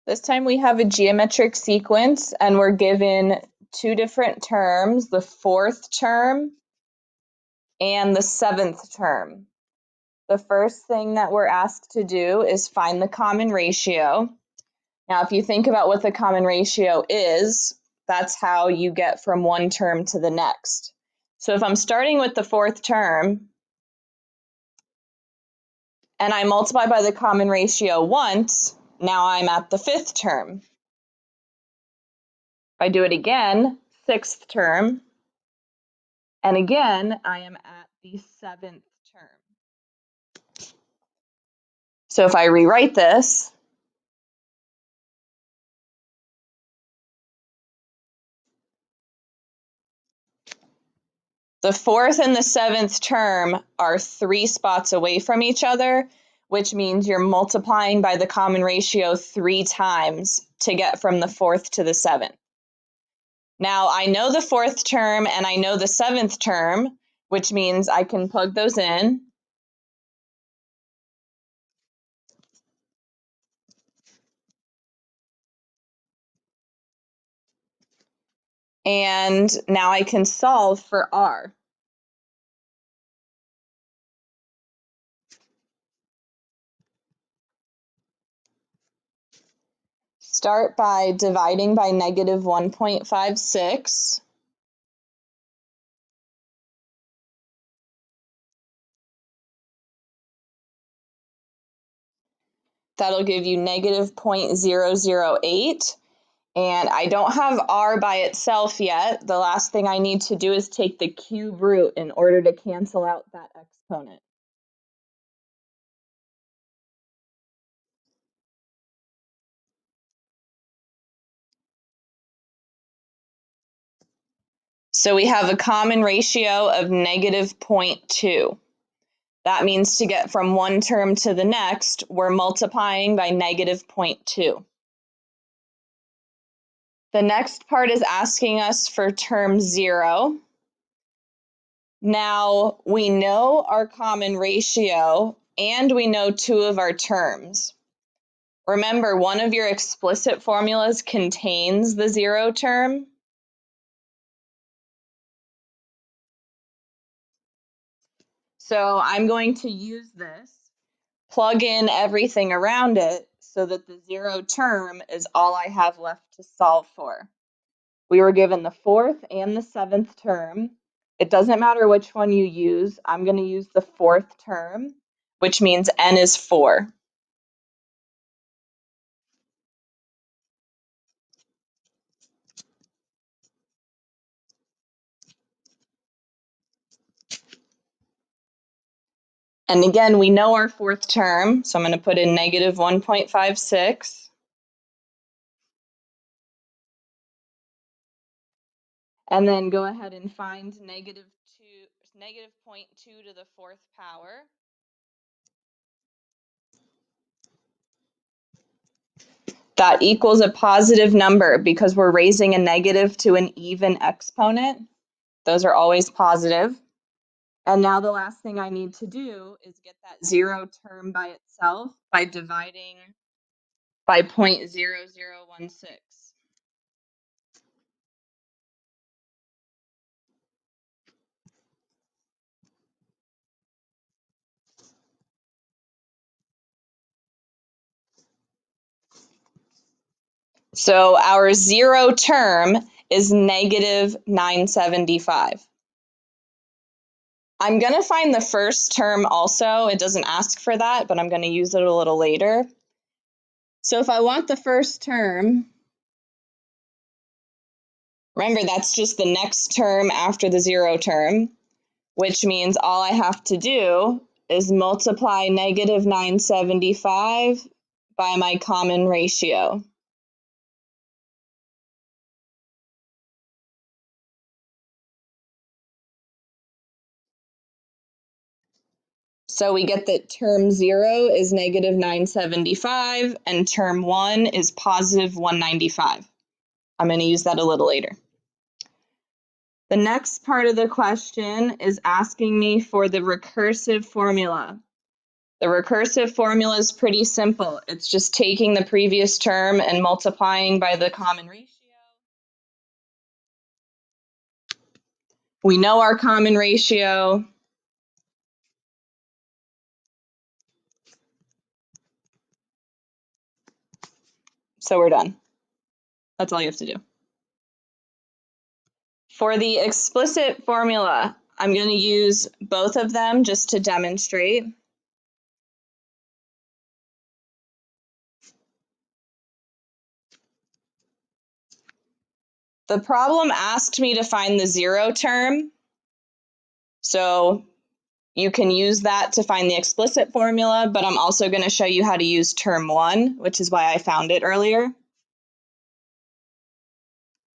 This time we have a geometric sequence and we're given two different terms, the fourth term and the seventh term. The first thing that we're asked to do is find the common ratio. Now, if you think about what the common ratio is, that's how you get from one term to the next. So if I'm starting with the fourth term and I multiply by the common ratio once, now I'm at the fifth term. If I do it again, sixth term, and again, I am at the seventh term. So if I rewrite this, the fourth and the seventh term are 3 spots away from each other, which means you're multiplying by the common ratio 3 times to get from the fourth to the seventh. Now, I know the fourth term and I know the seventh term, which means I can plug those in. And now I can solve for r. Start by dividing by negative 1.56. That'll give you negative 0.008. And I don't have r by itself yet. The last thing I need to do is take the cube root in order to cancel out that exponent. So we have a common ratio of negative 0.2. That means to get from one term to the next, we're multiplying by negative 0.2. The next part is asking us for term 0. Now, we know our common ratio and we know 2 of our terms. Remember, one of your explicit formulas contains the 0 term. So I'm going to use this, plug in everything around it so that the 0 term is all I have left to solve for. We were given the fourth and the seventh term. It doesn't matter which one you use. I'm going to use the fourth term, which means n is 4. And again, we know our fourth term, so I'm going to put in negative 1.56. And then go ahead and find negative 0.2 to the fourth power. That equals a positive number because we're raising a negative to an even exponent. Those are always positive. And now the last thing I need to do is get that 0 term by itself by dividing by 0.0016. So our 0 term is negative 975. I'm going to find the first term also. It doesn't ask for that, but I'm going to use it a little later. So if I want the first term, remember that's just the next term after the 0 term, which means all I have to do is multiply negative 975 by my common ratio. So we get that term 0 is negative 975 and term 1 is positive 195. I'm going to use that a little later. The next part of the question is asking me for the recursive formula. The recursive formula is pretty simple. It's just taking the previous term and multiplying by the common ratio. We know our common ratio. So we're done. That's all you have to do. For the explicit formula, I'm going to use both of them just to demonstrate. The problem asked me to find the zero term, so you can use that to find the explicit formula, but I'm also going to show you how to use term 1, which is why I found it earlier.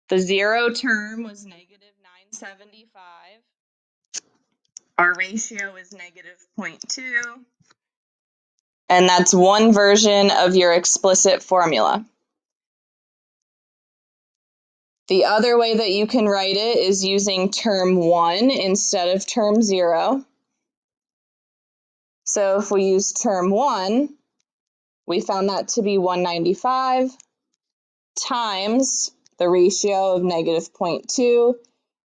The zero term was negative 975. Our ratio is negative 0.2. And that's one version of your explicit formula. The other way that you can write it is using term 1 instead of term 0. So if we use term 1, we found that to be 195 times the ratio of negative 0.2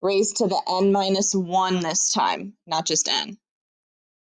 raised to the n minus 1 this time, not just n.